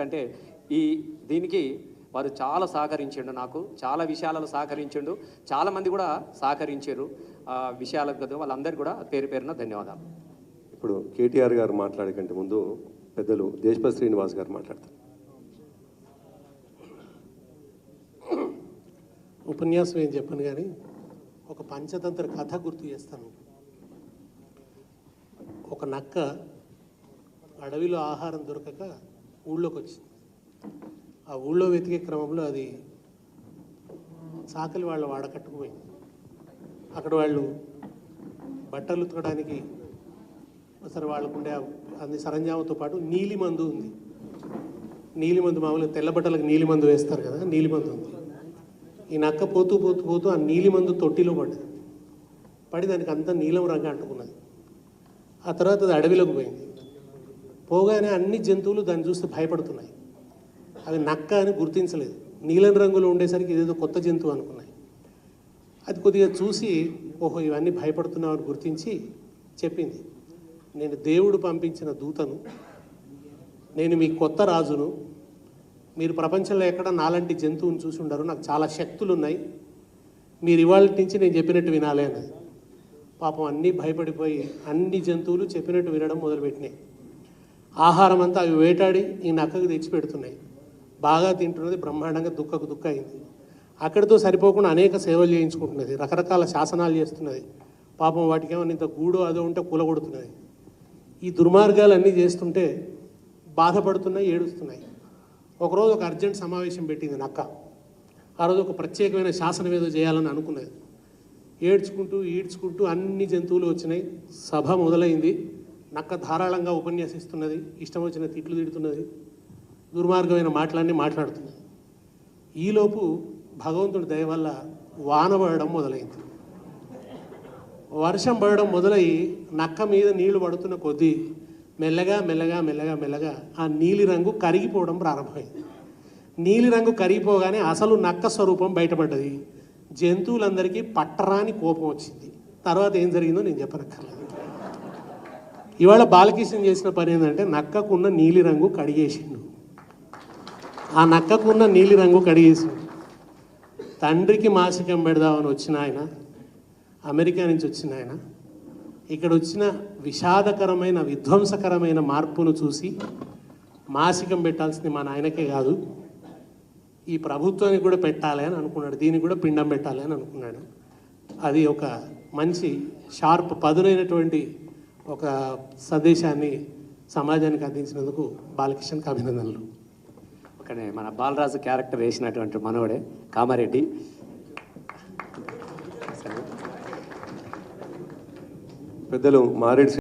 అంటే ఈ దీనికి వారు చాలా సహకరించిండు, నాకు చాలా విషయాలలో సహకరించిండు, చాలామంది కూడా సహకరించారు విషయాలకు కదా. వాళ్ళందరికీ కూడా పేరు పేరున ధన్యవాదాలు. ఇప్పుడు కేటీఆర్ గారు మాట్లాడే కంటే ముందు పెద్దలు దేశపతి శ్రీనివాస్ గారు మాట్లాడతారు. ఉపన్యాసం ఏం చెప్పను కానీ ఒక పంచతంత్ర కథ గుర్తు చేస్తాను. ఒక నక్క అడవిలో ఆహారం దొరకక ఊళ్ళోకి వచ్చింది. ఆ ఊళ్ళో వెతికే క్రమంలో అది చాకలి వాళ్ళ వాడకట్టుకుపోయింది. అక్కడ వాళ్ళు బట్టలు ఉతకడానికి అసలు వాళ్ళకుండే అన్ని సరంజామంతో పాటు నీలిమందు ఉంది. నీలిమందు మామూలుగా తెల్ల బట్టలకు నీలిమందు వేస్తారు కదా, నీలిమందు ఉంది. ఈ నక్క పోతూ పోతూ పోతూ ఆ నీలిమందు తొట్టిలో పడి దానికి అంతా నీలం రంగు అంటుకున్నది. ఆ తర్వాత అది అడవిలోకి పోయింది. పోగానే అన్ని జంతువులు దాన్ని చూస్తే భయపడుతున్నాయి. అవి నక్క అని గుర్తించలేదు. నీలం రంగులో ఉండేసరికి ఇదేదో కొత్త జంతువు అనుకున్నాయి. అది కొద్దిగా చూసి ఓహో ఇవన్నీ భయపడుతున్నావు అని గుర్తించి చెప్పింది, నేను దేవుడు పంపించిన దూతను, నేను మీ కొత్త రాజును, మీరు ప్రపంచంలో ఎక్కడ నాలాంటి జంతువుని చూసి ఉండరు, నాకు చాలా శక్తులు ఉన్నాయి, మీరు ఇవాళ నుంచి నేను చెప్పినట్టు వినాలి అన్నది. పాపం అన్నీ భయపడిపోయి అన్ని జంతువులు చెప్పినట్టు వినడం మొదలుపెట్టినాయి. ఆహారం అంతా అవి వేటాడి ఈ నక్కకు తెచ్చి పెడుతున్నాయి. బాగా తింటున్నది, బ్రహ్మాండంగా దుక్కకు దుక్క అయింది. అక్కడితో సరిపోకుండా అనేక సేవలు చేయించుకుంటున్నది, రకరకాల శాసనాలు చేస్తున్నది. పాపం వాటికి ఏమన్నా ఇంత గూడో అదో ఉంటే కూలగొడుతున్నది. ఈ దుర్మార్గాలన్నీ చేస్తుంటే బాధపడుతున్నాయి, ఏడుస్తున్నాయి. ఒకరోజు ఒక అర్జెంట్ సమావేశం పెట్టింది నక్క. ఆ రోజు ఒక ప్రత్యేకమైన శాసనం ఏదో చేయాలని అనుకున్నది. ఏడ్చుకుంటూ ఈడ్చుకుంటూ అన్ని జంతువులు వచ్చినాయి. సభ మొదలైంది. నక్క ధారాళంగా ఉపన్యసిస్తున్నది, ఇష్టం వచ్చిన తిట్లు తిడుతున్నది, దుర్మార్గమైన మాటలన్నీ మాట్లాడుతున్నది. ఈలోపు భగవంతుడి దయ వల్ల వాన పడడం మొదలైంది. వర్షం పడడం మొదలయ్యి నక్క మీద నీళ్లు పడుతున్న కొద్దీ మెల్లగా మెల్లగా మెల్లగా మెల్లగా ఆ నీలిరంగు కరిగిపోవడం ప్రారంభమైంది. నీలిరంగు కరిగిపోగానే అసలు నక్క స్వరూపం బయటపడ్డది. జంతువులందరికీ పట్టరాని కోపం వచ్చింది. తర్వాత ఏం జరిగిందో నేను చెప్పనక్కర్లేదు. ఇవాళ బాలకృష్ణ చేసిన పని ఏంటంటే నక్కకున్న నీలిరంగు కడిగేసిండు. ఆ నక్కకున్న నీలిరంగు కడిగేసిండు. తండ్రికి మాసికం పెడదామని వచ్చిన ఆయన, అమెరికా నుంచి వచ్చిన ఆయన, ఇక్కడ వచ్చిన విషాదకరమైన విధ్వంసకరమైన మార్పును చూసి మాసికం పెట్టాల్సింది మా నాయనకే కాదు, ఈ ప్రభుత్వానికి కూడా పెట్టాలి అని అనుకున్నాడు. దీనికి కూడా పిండం పెట్టాలి అని అనుకున్నాడు. అది ఒక మంచి షార్ప్ పదునైనటువంటి ఒక సందేశాన్ని సమాజానికి అందించినందుకు బాలకృష్ణకి అభినందనలు. ఒకనే మన బాలరాజు క్యారెక్టర్ వేసినటువంటి మనవడే కామారెడ్డి. పెద్దలు మారేడు